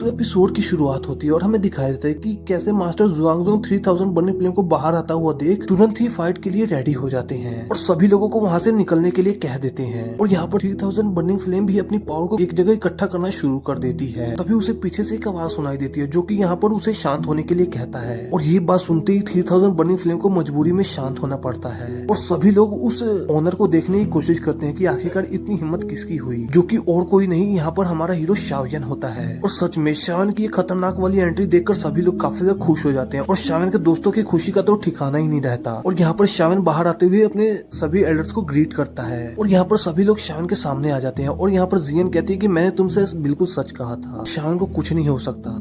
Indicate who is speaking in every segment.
Speaker 1: तो एपिसोड की शुरुआत होती है और हमें दिखाया जाता है कि कैसे मास्टर जुआंगजोंग 3000 बर्निंग फ्लेम को बाहर आता हुआ देख तुरंत ही फाइट के लिए रेडी हो जाते हैं और सभी लोगों को वहां से निकलने के लिए कह देते हैं। और यहाँ पर 3000 बर्निंग फ्लेम भी अपनी पावर को एक जगह इकट्ठा करना शुरू कर देती है। तभी उसे पीछे से एक आवाज सुनाई देती है जो कि यहाँ पर उसे शांत होने के लिए कहता है। और ये बात सुनते ही 3000 बर्निंग फ्लेम को मजबूरी में शांत होना पड़ता है और सभी लोग उस ओनर को देखने की कोशिश करते हैं कि आखिरकार इतनी हिम्मत किसकी हुई, जो कि और कोई नहीं यहाँ पर हमारा हीरो शाओयन होता है। और सच में शाओयन की खतरनाक वाली एंट्री देखकर सभी लोग काफी ज्यादा खुश हो जाते हैं और शाओयन के दोस्तों की खुशी का तो ठिकाना ही नहीं रहता। और यहाँ पर शाओयन बाहर आते हुए अपने सभी एल्डर्स को ग्रीट करता है और यहाँ पर सभी लोग शाओयन के सामने आ जाते हैं। और यहाँ पर जियन कहती है कि मैंने तुमसे बिल्कुल सच कहा था, शाओयन को कुछ नहीं हो सकता।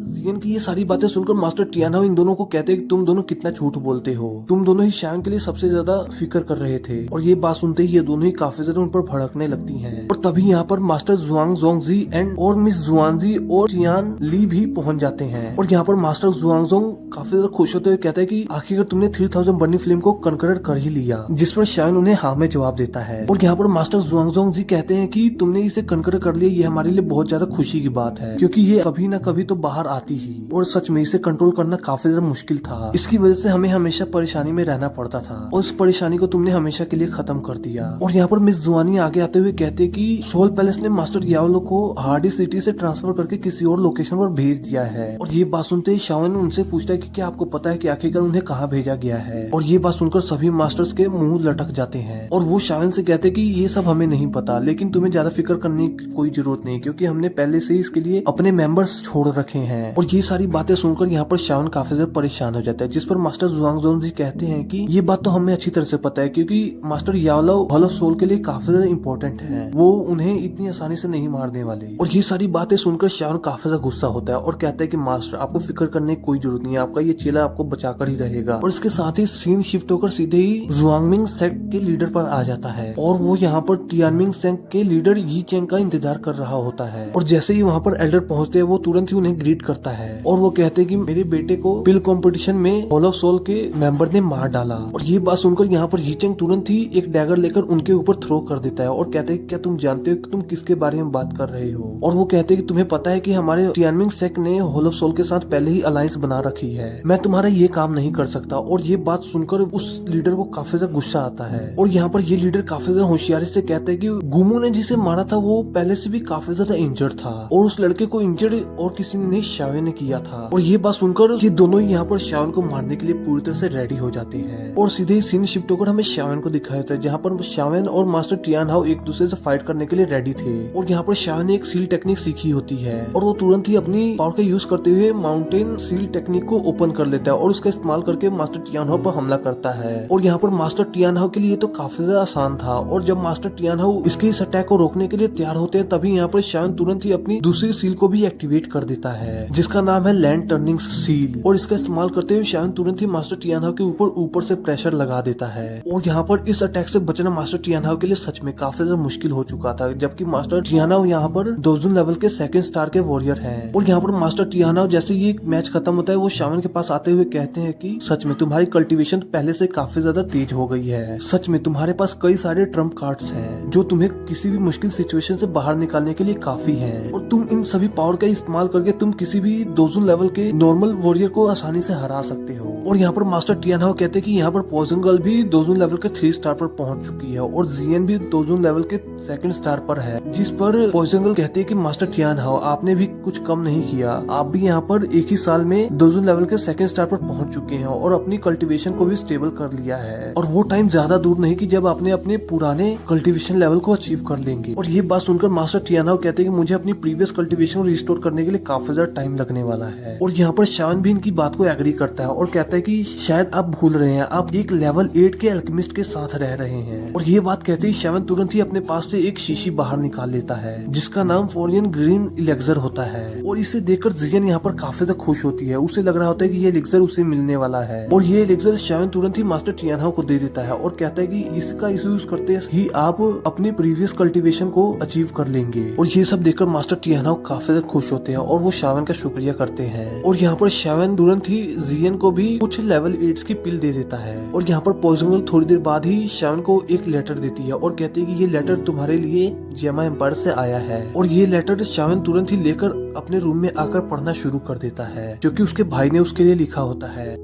Speaker 1: जियन की ये सारी बातें सुनकर मास्टर टियानहाओ इन दोनों को कहते हैं कि तुम दोनों कितना झूठ बोलते हो, तुम दोनों ही शाओयन के लिए सबसे ज्यादा फिक्र कर रहे थे। और ये बात सुनते ही ये दोनों ही काफी ज्यादा उन पर भड़कने लगती हैं। और तभी यहाँ पर मास्टर जुआंगजोंगजी एंड और मिस जुआनजी और चियान ली भी पहुंच जाते हैं। और यहाँ पर मास्टर जुआंगजोंग काफी ज्यादा खुश होते हुए कहता है कि आखिर तुमने 3000 बर्निंग फ्लेम को कन्कर कर ही लिया, जिस पर शाओयन उन्हें हाँ में जवाब देता है। और यहाँ पर मास्टर जुआंगजोंगजी कहते हैं कि तुमने इसे कन्कर कर लिया, ये हमारे लिए बहुत ज्यादा खुशी की बात है, क्योंकि ये कभी न कभी तो बाहर आती ही। और सच में इसे कंट्रोल करना काफी ज्यादा मुश्किल था, इसकी वजह से हमें हमेशा परेशानी में रहना पड़ता था और इस परेशानी को तुमने हमेशा के लिए खत्म कर दिया। और यहाँ पर मिस जुआनी आगे आते हुए कहते कि सोल पैलेस ने मास्टर याओलो को हार्डी सिटी से ट्रांसफर करके किसी और लोकेशन पर भेज दिया है। और ये बात सुनते ही शाओयन उनसे पूछता है कि क्या आपको पता है कि आखिरकार उन्हें कहाँ भेजा गया है। और ये बात सुनकर सभी मास्टर्स के मुंह लटक जाते हैं और वो शाओयन से कहते कि ये सब हमें नहीं पता, लेकिन तुम्हें ज्यादा फिक्र करने की कोई जरूरत नहीं, क्योंकि हमने पहले से ही इसके लिए अपने मेंबर्स छोड़ रखे हैं। और ये सारी बातें सुनकर यहाँ पर शाओयन काफी ज्यादा परेशान हो जाता है, जिस पर मास्टर जुआंगजोंगजी कहते हैं कि ये बात तो हमें अच्छी तरह से पता है, क्योंकि मास्टर याओलो हॉल ऑफ सोल के लिए काफी ज्यादा इंपॉर्टेंट है, वो उन्हें इतनी आसानी से नहीं मारने वाले। और ये सारी बातें सुनकर शाओयन काफी ज्यादा गुस्सा होता है और कहता है कि मास्टर आपको फिक्र करने की कोई जरूरत नहीं है, आपका ये चेला आपको बचाकर ही रहेगा। और इसके साथ ही सीन शिफ्ट होकर सीधे ही जुआंगमिंग सेक्ट के लीडर पर आ जाता है और वो यहाँ पर टियानमिंग सेक्ट के लीडर यी चेंग का इंतजार कर रहा होता है। और जैसे ही वहाँ पर एल्डर पहुँचते हैं वो तुरंत ही उन्हें ग्रीट करता है और वो कहते हैं कि मेरे बेटे को पिल कंपटीशन में हॉल ऑफ सोल के मेंबर ने मार डाला। और ये बात सुनकर यहाँ पर यी चेंग तुरंत ही एक डैगर लेकर उनके ऊपर थ्रो कर देता है और कहते हैं क्या तुम जानते हो कि तुम किसके बारे में बात कर रहे हो। और वो कहते हैं कि तुम्हें पता है कि हमारे टियानमिंग सेक्ट ने हॉल ऑफ सोल के साथ पहले ही अलायंस बना रखी है, मैं तुम्हारा ये काम नहीं कर सकता। और ये बात सुनकर उस लीडर को काफी ज्यादा गुस्सा आता है और यहाँ पर ये लीडर काफी ज्यादा होशियारी से कहता है कि गुमू ने जिसे मारा था वो पहले से भी काफी ज्यादा इंजर्ड था और उस लड़के को इंजर्ड और किसी ने नहीं शाओयन ने किया था। और ये बात सुनकर ये दोनों ही यहाँ पर शाओयन को मारने के लिए पूरी तरह से रेडी हो जाते हैं और सीधे ही सीन शिफ्ट होकर हमें शाओयन को दिखाया जाता है, जहाँ पर शाओयन और मास्टर टियानहाओ एक दूसरे से फाइट करने के लिए रेडी थे। और यहाँ पर शाओयन ने एक सील टेक्निक सीखी होती है और वो तुरंत ही अपनी पावर का यूज करते हुए माउंटेन सील टेक्निक को ओपन कर लेता है और उसका इस्तेमाल करके मास्टर टियानहाओ पर हमला करता है। और यहाँ पर मास्टर टियानहाओ के लिए तो काफी ज्यादा आसान था और जब मास्टर टियानहाओ इसके इस अटैक को रोकने के लिए तैयार होते हैं तभी यहाँ पर शाओयन तुरंत ही अपनी दूसरी सील को भी एक्टिवेट कर देता है, जिसका नाम है लैंड टर्निंग सील। और इसका इस्तेमाल करते हुए शाओयन तुरंत ही मास्टर टियानहाओ के ऊपर से प्रेशर लगा देता है। और यहाँ पर इस अटैक से बचना मास्टर टियानहाओ के लिए सच में काफी ज्यादा मुश्किल हो चुका था, जबकि मास्टर टियानहाओ यहाँ पर दोजुन लेवल के सेकंड स्टार के वॉरियर हैं। और यहाँ पर मास्टर टियानहाओ जैसे ये मैच खत्म होता है वो शाओयन के पास आते हुए कहते हैं कि सच में तुम्हारी कल्टीवेशन पहले से काफी ज्यादा तेज हो गई है, सच में तुम्हारे पास कई सारे ट्रम्प कार्ड्स हैं जो तुम्हें किसी भी मुश्किल सिचुएशन से बाहर निकालने के लिए काफी हैं। और तुम इन सभी पावर का इस्तेमाल करके तुम किसी भी दोजुन लेवल के नॉर्मल वॉरियर को आसानी से हरा सकते हो। और यहाँ पर मास्टर टियानहाओ कहते हैं कि यहाँ पर पॉइजन गर्ल भी दोजुन लेवल के 3 स्टार पर पहुंच चुकी है और जियन भी दोजुन लेवल के 2nd स्टार पर है, जिस पर पॉइजन गर्ल कहती है कि मास्टर टियानहाओ आपने भी कुछ कम नहीं किया, आप भी यहाँ पर एक ही साल में दोजुन लेवल के 2nd स्टार पर पहुंच चुके हैं और अपनी कल्टीवेशन को भी स्टेबल कर लिया है। और वो टाइम ज्यादा दूर नहीं कि जब आपने अपने पुराने कल्टीवेशन लेवल को अचीव कर लेंगे। और ये बात सुनकर मास्टर टियानहाओ कहते हैं कि मुझे अपनी प्रीवियस कल्टीवेशन को रिस्टोर करने के लिए काफी ज्यादा टाइम लगने वाला है। और यहाँ पर शाओयन भी इनकी बात को एग्री करता है और कहता है कि शायद आप भूल रहे हैं, आप एक लेवल 8 के अल्केमिस्ट के साथ रह रहे हैं। और ये बात कहते ही शाओयन तुरंत ही अपने पास से एक शीशी बाहर निकाल लेता है जिसका नाम फोरियन ग्रीन इलेक्सर होता है। और इसे देखकर जियन यहाँ पर काफी ज्यादा खुश होती है, उसे लग रहा होता है कि ये इलेक्सर उसे मिलने वाला है। और ये इलेक्सर शाओयन तुरंत ही मास्टर टियानहाओ को दे देता है और कहता है कि इसका यूज करते ही आप अपनी प्रीवियस कल्टीवेशन को अचीव कर लेंगे। और ये सब देखकर मास्टर टियानहाओ काफी ज्यादा खुश होते हैं और वो शाओयन का शुक्रिया करते हैं। और यहाँ पर शावन तुरंत ही जियन को भी कुछ लेवल 8 की पिल दे देता है। और यहाँ पर पॉइजन गर्ल थोड़ी देर बाद ही शावन को एक लेटर देती है और कहती है कि ये लेटर तुम्हारे लिए जेमा एम्पायर से आया है। और ये लेटर शावन तुरंत ही लेकर अपने रूम में आकर पढ़ना शुरू कर देता है, जो कि उसके भाई ने उसके लिए लिखा होता है।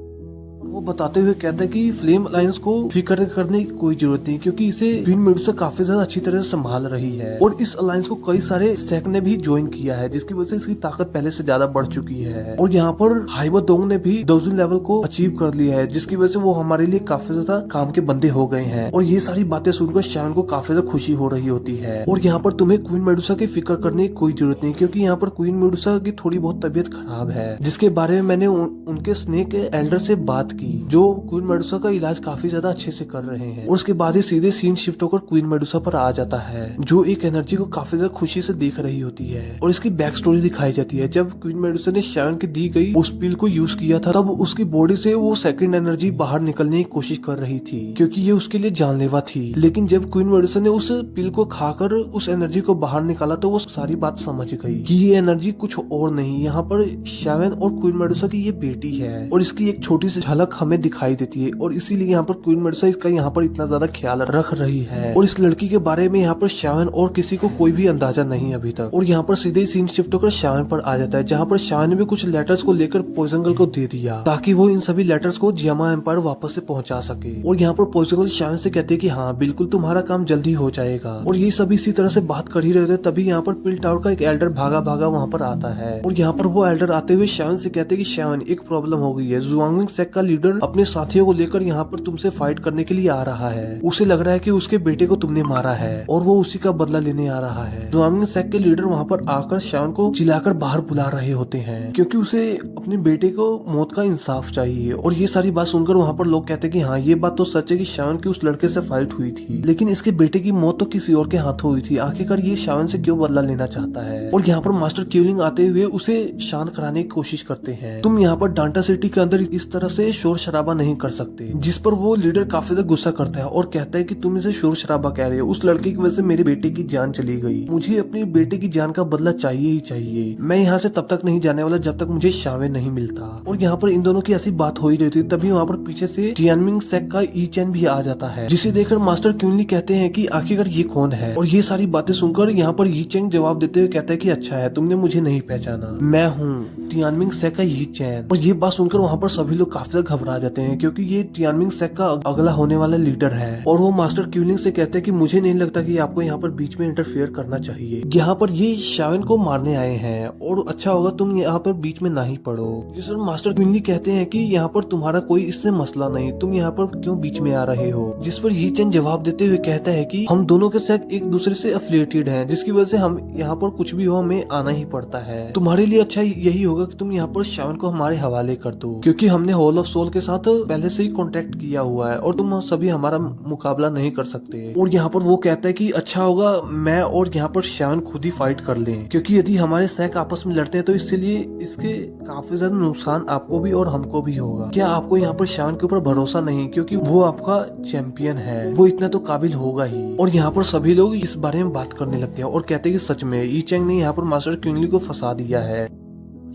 Speaker 1: वो बताते हुए कहता है कि फ्लेम अलायंस को फिक्र करने की कोई जरूरत नहीं, क्योंकि इसे क्वीन मेडुसा काफी ज्यादा अच्छी तरह से संभाल रही है। और इस अलायंस को कई सारे सेक्ट ने भी ज्वाइन किया है, जिसकी वजह से इसकी ताकत पहले से ज्यादा बढ़ चुकी है। और यहाँ पर हाइबा दोंग ने भी 1000 लेवल को अचीव कर लिया है, जिसकी वजह से वो हमारे लिए काफी ज्यादा काम के बंदे हो गए हैं। और ये सारी बातें सुनकर शावन को काफी ज्यादा खुशी हो रही होती है। और यहाँ पर तुम्हें क्वीन मेडुसा की फिक्र करने की कोई जरूरत नहीं, क्योंकि यहाँ पर क्वीन मेडुसा की थोड़ी बहुत तबीयत खराब है, जिसके बारे में मैंने उनके स्नेक एल्डर से बात की, जो क्वीन मेडुसा का इलाज काफी ज्यादा अच्छे से कर रहे हैं। और उसके बाद ही सीधे सीन शिफ्ट होकर क्वीन मेडुसा पर आ जाता है, जो एक एनर्जी को काफी ज्यादा खुशी से देख रही होती है। और इसकी बैक स्टोरी दिखाई जाती है। जब क्वीन मेडुसा ने शावन की दी गई उस पिल को यूज किया था, तब उसकी बॉडी से वो सेकंड एनर्जी बाहर निकलने की कोशिश कर रही थी, क्योंकि ये उसके लिए जानलेवा थी। लेकिन जब क्वीन मेडुसा ने उस पिल को खाकर उस एनर्जी को बाहर निकाला, तो वो सारी बात समझ गई कि ये एनर्जी कुछ और नहीं, यहाँ पर शावन और क्वीन मेडुसा की ये बेटी है। और इसकी एक छोटी सी झलक हमें दिखाई देती है, और इसीलिए यहाँ पर क्वीन मेडुसा इसका यहाँ पर इतना ज्यादा ख्याल रख रही है। और इस लड़की के बारे में यहाँ पर शावन और किसी को कोई भी अंदाजा नहीं अभी तक। और यहाँ पर सीधे ही सीन शिफ्ट होकर शावन पर आ जाता है, जहाँ पर शावन ने भी कुछ लेटर्स को लेकर पॉइजन गर्ल को दे दिया, ताकि वो इन सभी लेटर्स को जेमा एम्पायर वापस से पहुंचा सके। और यहाँ पर पॉइजन गर्ल शावन से कहते हैं कि हाँ बिल्कुल तुम्हारा काम जल्दी हो जाएगा। और ये सभी इसी तरह से बात कर ही रहे थे, तभी यहाँ पर पिल टावर का एक एल्डर भागा भागा वहाँ पर आता है। और यहाँ पर वो एल्डर आते हुए शावन से कहते हैं कि शावन एक प्रॉब्लम हो गई है, जुआंगमिंग सेक्ट का लीडर अपने साथियों को लेकर यहाँ पर तुमसे फाइट करने के लिए आ रहा है। उसे लग रहा है कि उसके बेटे को तुमने मारा है और वो उसी का बदला लेने आ रहा है। जुआंगमिंग सेक्ट के लीडर वहाँ पर आकर शावन को चिल्लाकर बाहर बुला रहे होते हैं, क्योंकि उसे अपने बेटे को मौत का इंसाफ चाहिए। और ये सारी बात सुनकर वहाँ पर लोग कहते हैं कि हाँ ये बात तो सच है कि शावन की उस लड़के से फाइट हुई थी, लेकिन इसके बेटे की मौत तो किसी और के हाथों हुई थी। आखिरकार ये शावन से क्यों बदला लेना चाहता है। और यहाँ पर मास्टर क्यूलिंग आते हुए उसे शांत कराने की कोशिश करते हैं। तुम यहाँ पर डांटा सिटी के अंदर इस तरह से शोर शराबा नहीं कर सकते, जिस पर वो लीडर काफी ज्यादा गुस्सा करता है और कहता है कि तुम इसे शोर शराबा कह रहे हो, उस लड़के की वजह से मेरे बेटे की जान चली गई, मुझे अपने बेटे की जान का बदला चाहिए ही चाहिए। मैं यहाँ से तब तक नहीं जाने वाला जब तक मुझे शावन नहीं मिलता। और यहाँ पर इन दोनों की ऐसी बात हो ही रही थी, तभी वहाँ पर पीछे से टियानमिंग सेक्ट का ई चैन भी आ जाता है, जिसे देखकर मास्टर क्यूनली कहते हैं कि आखिरकार ये कौन है। और ये सारी बातें सुनकर यहाँ पर ई चैन जवाब देते हुए कहता है कि अच्छा है तुमने मुझे नहीं पहचाना, मैं हूँ टियानमिंग सेक्ट का ई चैन। और ये बात सुनकर वहाँ पर सभी लोग काफी ज्यादा घबरा जाते हैं, क्योंकि ये टियानमिंग सेक्ट का अगला होने वाला लीडर है। और वो मास्टर क्यूलिंग से कहते हैं कि मुझे नहीं लगता कि आपको यहाँ पर बीच में इंटरफेयर करना चाहिए, यहाँ पर ये शावन को मारने आए हैं और अच्छा होगा तुम यहाँ पर बीच में ना ही पड़ो। जिस पर मास्टर क्यूलिंग कहते हैं कि यहाँ पर तुम्हारा कोई इससे मसला नहीं, तुम यहाँ पर क्यों बीच में आ रहे हो। जिस पर ये चैन जवाब देते हुए कहता है कि हम दोनों के सेक्ट एक दूसरे से एफिलिएटेड हैं, जिसकी वजह से हम यहाँ पर कुछ भी हो हमें आना ही पड़ता है। तुम्हारे लिए अच्छा यही होगा कि तुम यहाँ पर शावन को हमारे हवाले कर दो, क्योंकि हमने हॉल ऑफ सोल के साथ पहले से ही कॉन्टेक्ट किया हुआ है और तुम सभी हमारा मुकाबला नहीं कर सकते। और यहाँ पर वो कहता है कि अच्छा होगा मैं और यहाँ पर शावन खुद ही फाइट कर लें, क्योंकि यदि हमारे सेक्ट आपस में लड़ते हैं तो इसलिए इसके काफी ज्यादा नुकसान आपको भी और हमको भी होगा। क्या आपको यहाँ पर शावन के ऊपर भरोसा नहीं, क्योंकि वो आपका चैंपियन है, वो इतना तो काबिल होगा ही। और यहाँ पर सभी लोग इस बारे में बात करने लगते हैं और कहते हैं कि सच में ई चैंग ने यहाँ पर मास्टर क्यूनली को फंसा दिया है,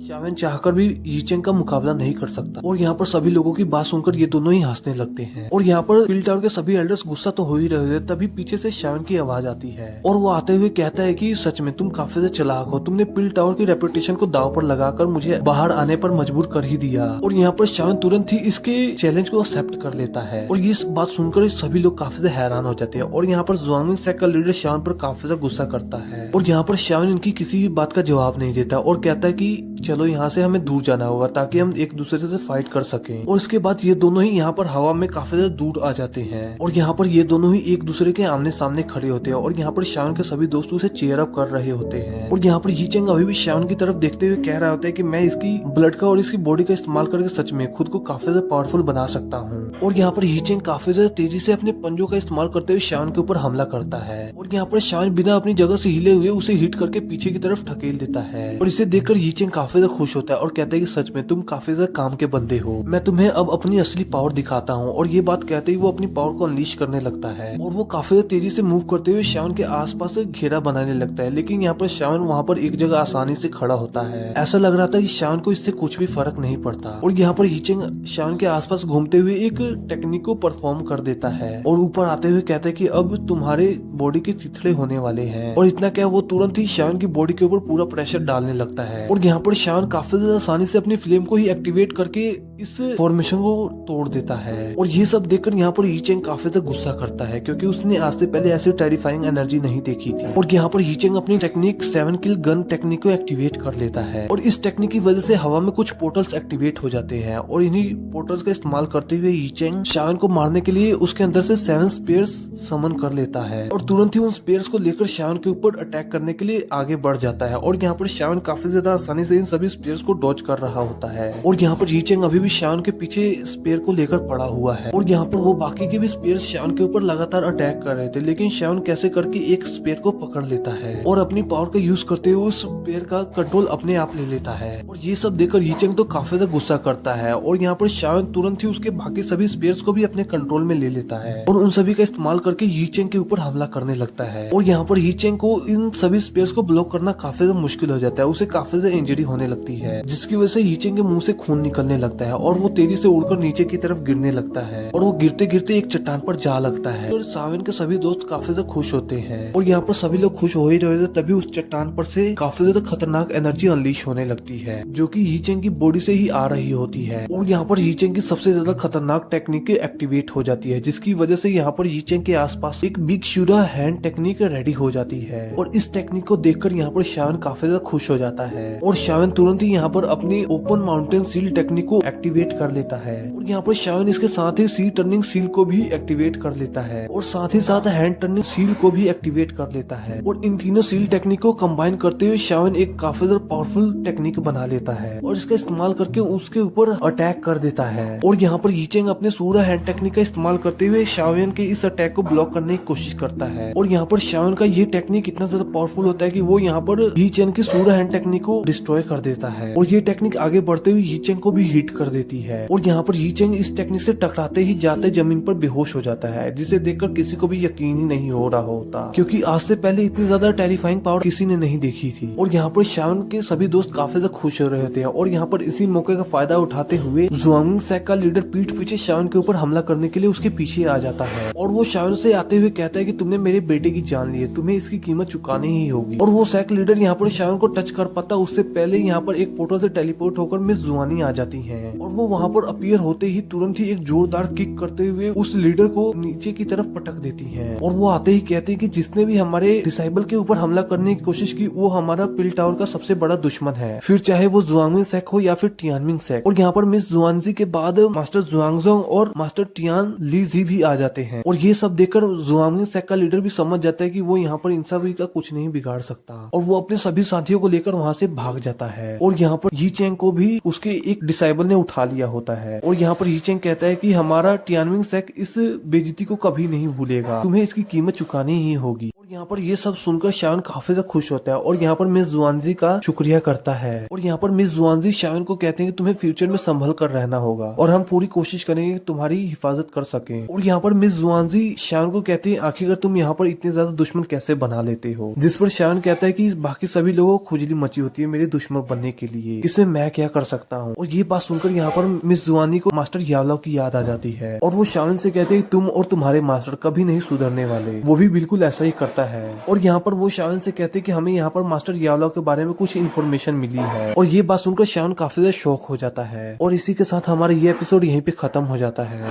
Speaker 1: शावन चाहकर भी यी चेंग का मुकाबला नहीं कर सकता। और यहाँ पर सभी लोगों की बात सुनकर ये दोनों ही हंसने लगते हैं। और यहाँ पर पिल टावर के सभी एल्डर्स गुस्सा तो हो ही रहे थे, तभी पीछे से शावन की आवाज आती है और वो आते हुए कहता है कि सच में तुम काफी ज्यादा चालाक हो, तुमने पिल टावर की रेपुटेशन को दाव पर लगाकर मुझे बाहर आने पर मजबूर कर ही दिया। और यहाँ पर शावन तुरंत ही इसके चैलेंज को एक्सेप्ट कर लेता है। और ये बात सुनकर सभी लोग काफी ज्यादा हैरान हो जाते हैं। और यहाँ पर जुआंगमिंग सेक्ट का लीडर शावन पर काफी ज्यादा गुस्सा करता है और यहाँ पर शावन इनकी किसी भी बात का जवाब नहीं देता और कहता है कि चलो यहाँ से हमें दूर जाना होगा ताकि हम एक दूसरे से फाइट कर सकें। और इसके बाद ये दोनों ही यहाँ पर हवा में काफी ज्यादा दूर आ जाते हैं और यहाँ पर ये दोनों ही एक दूसरे के आमने सामने खड़े होते हैं और यहाँ पर शावन के सभी दोस्त उसे चेयर अप कर रहे होते हैं। और यहाँ पर यी चेंग अभी भी शावन की तरफ देखते हुए कह रहा होता है कि मैं इसकी ब्लड का और इसकी बॉडी का इस्तेमाल करके सच में खुद को काफी ज्यादा पावरफुल बना सकता हूँ। और यहाँ पर यी चेंग काफी ज्यादा तेजी से अपने पंजों का इस्तेमाल करते हुए शावन के ऊपर हमला करता है और यहाँ पर शावन बिना अपनी जगह से हिले हुए उसे हिट करके पीछे की तरफ ढकेल देता है। और इसे देखकर यी चेंग काफी ज्यादा ज्यादा खुश होता है और कहता है कि सच में तुम काफी ज्यादा काम के बंदे हो, मैं तुम्हें अब अपनी असली पावर दिखाता हूँ। और ये बात कहते ही वो अपनी पावर को अनलीश करने लगता है और वो काफी तेजी से मूव करते हुए श्यावन के आसपास घेरा बनाने लगता है। लेकिन यहाँ पर श्यावन वहाँ पर एक जगह आसानी से खड़ा होता है। ऐसा लग रहा था कि श्यावन को इससे कुछ भी फर्क नहीं पड़ता। और यहाँ पर यीचेंग श्यावन के आसपास घूमते हुए एक टेक्निक को परफॉर्म कर देता है और ऊपर आते हुए कहता है कि अब तुम्हारे बॉडी के चिथड़े होने वाले हैं। और इतना क्या, वो तुरंत ही श्यावन की बॉडी के ऊपर पूरा प्रेशर डालने लगता है। और यहाँ पर श्यावन काफी ज्यादा आसानी से अपनी फ्लेम को ही एक्टिवेट करके इस फॉर्मेशन को तोड़ देता है। और ये सब देखकर यहाँ पर यीचेंग काफी ज्यादा गुस्सा करता है क्योंकि उसने आज से पहले ऐसी टेरिफाइंग एनर्जी नहीं देखी थी। और यहाँ पर यीचेंग अपनी टेक्निक 7 किल गन टेक्निक को एक्टिवेट कर लेता है और इस टेक्निक की वजह से हवा में कुछ पोर्टल्स एक्टिवेट हो जाते हैं। और इन्हीं पोर्टल्स का इस्तेमाल करते हुए यीचेंग श्यावन को मारने के लिए उसके अंदर से 7 स्पेयर्स समन कर लेता है और तुरंत ही उन स्पेयर्स को लेकर श्यावन के ऊपर अटैक करने के लिए आगे बढ़ जाता है। और यहाँ पर श्यावन काफी ज्यादा आसानी से इन सभी स्पेयर्स को डॉज कर रहा होता है। और यहाँ पर यीचेंग अभी भी श्यावन के पीछे स्पेयर को लेकर पड़ा हुआ है और यहाँ पर वो बाकी के भी स्पेयर्स श्यावन के ऊपर लगातार अटैक कर रहे थे। लेकिन श्यावन कैसे करके एक स्पेयर को पकड़ लेता है और अपनी पावर का यूज करते हुए उस स्पेयर का कंट्रोल अपने आप ले लेता है। और ये सब देखकर यीचेंग तो काफी ज्यादा गुस्सा करता है और यहाँ पर श्यावन तुरंत ही उसके बाकी सभी स्पेयर्स को भी अपने कंट्रोल में ले लेता है और उन सभी का इस्तेमाल करके यीचेंग के ऊपर हमला करने लगता है। और यहाँ पर यीचेंग को इन सभी स्पेयर्स को ब्लॉक करना काफी ज्यादा मुश्किल हो जाता है, उसे काफी ज्यादा इंजरी होने लगती है जिसकी वजह से यीचेंग के मुंह से खून निकलने लगता है और वो तेजी से उड़कर नीचे की तरफ गिरने लगता है और वो गिरते गिरते एक चट्टान पर जा लगता है। और श्यावन के सभी दोस्त काफी ज्यादा खुश होते हैं और यहाँ पर सभी लोग खुश हो ही रहे थे तभी उस चट्टान पर से काफी ज्यादा खतरनाक एनर्जी अनलीश होने लगती है जो कि यीचेंग की बॉडी से ही आ रही होती है। और यहाँ पर यीचेंग की सबसे ज्यादा खतरनाक टेक्निक एक्टिवेट हो जाती है जिसकी वजह से यहाँ पर यीचेंग के आसपास एक बिग शूरा हैंड टेक्निक रेडी हो जाती है। और इस टेक्निक को देखकर यहाँ पर श्यावन काफी ज्यादा खुश हो जाता है और श्यावन तुरंत ही यहाँ पर अपनी ओपन माउंटेन सील टेक्निक को एक्टिवेट कर लेता है। और यहाँ पर श्यावन इसके साथ ही सी टर्निंग सील को भी एक्टिवेट कर लेता है और साथ ही साथ हैंड टर्निंग सील को भी एक्टिवेट कर लेता है। और इन तीनों सील टेक्निक को कंबाइन करते हुए श्यावन एक काफी ज्यादा पावरफुल टेक्निक बना लेता है और इसका इस्तेमाल करके उसके ऊपर अटैक कर देता है। और यहाँ पर यीचेंग अपने सूरा हैंड टेक्निक का इस्तेमाल करते हुए श्यावन के इस अटैक को ब्लॉक करने की कोशिश करता है। और यहाँ पर श्यावन का ये टेक्निक इतना ज्यादा पावरफुल होता है कि वो यहाँ पर यीचेंग की सूरा हैंड टेक्निक को डिस्ट्रॉय कर देता है और ये टेक्निक आगे बढ़ते हुए यीचेंग को भी हिट कर देती है। और यहाँ पर यीचेंग इस टेक्निक से टकराते ही जाते जमीन पर बेहोश हो जाता है जिसे देखकर किसी को भी यकीन ही नहीं हो रहा होता क्योंकि आज से पहले इतनी ज्यादा टेरिफाइंग पावर किसी ने नहीं देखी थी। और यहाँ पर श्यावन के सभी दोस्त काफी ज्यादा खुश हो रहे होते हैं और यहाँ पर इसी मौके का फायदा उठाते हुए जुआंग सेक का लीडर पीठ पीछे श्यावन के ऊपर हमला करने के लिए उसके पीछे आ जाता है और वो श्यावन से आते हुए कहता है कि तुमने मेरे बेटे की जान ली है, तुम्हें इसकी कीमत चुकानी ही होगी। और वो सेक लीडर यहाँ पर श्यावन को टच कर पाता उससे पहले यहाँ पर एक पोर्टल से टेलीपोर्ट होकर मिस जुआनी आ जाती है और वो वहाँ पर अपीयर होते ही तुरंत ही एक जोरदार किक करते हुए उस लीडर को नीचे की तरफ पटक देती है। और वो आते ही कहते हैं कि जिसने भी हमारे डिसाइबल के ऊपर हमला करने की कोशिश की वो हमारा पिल टावर का सबसे बड़ा दुश्मन है, फिर चाहे वो जुआंगमिंग सेक हो या फिर टियानमिंग सेक। और यहाँ पर मिस जुआनजी के बाद मास्टर जुआंगजोंग और मास्टर टियान लीजी भी आ जाते हैं और ये सब देखकर जुआंगमिंग सेक का लीडर भी समझ जाता है कि वो यहाँ पर इन सभी का कुछ नहीं बिगाड़ सकता और वो अपने सभी साथियों को लेकर वहाँ से भाग जाता है। और यहाँ पर यीचेंग को भी उसके एक डिसाइबल ने उठा लिया होता है और यहाँ पर यीचेंग कहता है कि हमारा टियानमिंग सेक इस बेइज्जती को कभी नहीं भूलेगा, तुम्हें इसकी कीमत चुकानी ही होगी। और यहाँ पर ये सब सुनकर श्यावन काफी ज्यादा खुश होता है और यहाँ पर मिस जुआनजी का शुक्रिया करता है। और यहाँ पर मिस जुआनजी श्यावन को कहते हैं कि तुम्हें फ्यूचर में संभल कर रहना होगा और हम पूरी कोशिश करेंगे कि तुम्हारी हिफाजत कर सकें। और यहाँ पर मिस जुआनजी श्यावन को कहती है आखिरकार तुम यहाँ पर इतने ज्यादा दुश्मन कैसे बना लेते हो, जिस पर श्यावन कहता है कि बाकी सभी लोगों को खुजली मची होती है मेरे दुश्मन बनने के लिए, इसमें मैं क्या कर सकता हूँ। और ये बात सुनकर यहाँ पर मिस जुआनी को मास्टर यावलाओ की याद आ जाती है और वो श्यावन से कहते हैं तुम और तुम्हारे मास्टर कभी नहीं सुधरने वाले, वो भी बिल्कुल ऐसा ही करता है। और यहाँ पर वो श्यावन से कहते हैं कि हमें यहाँ पर मास्टर यावलाओ के बारे में कुछ इन्फॉर्मेशन मिली है और ये बात सुनकर श्यावन काफी ज्यादा शॉक हो जाता है। और इसी के साथ हमारा ये एपिसोड यहीं पे खत्म हो जाता है।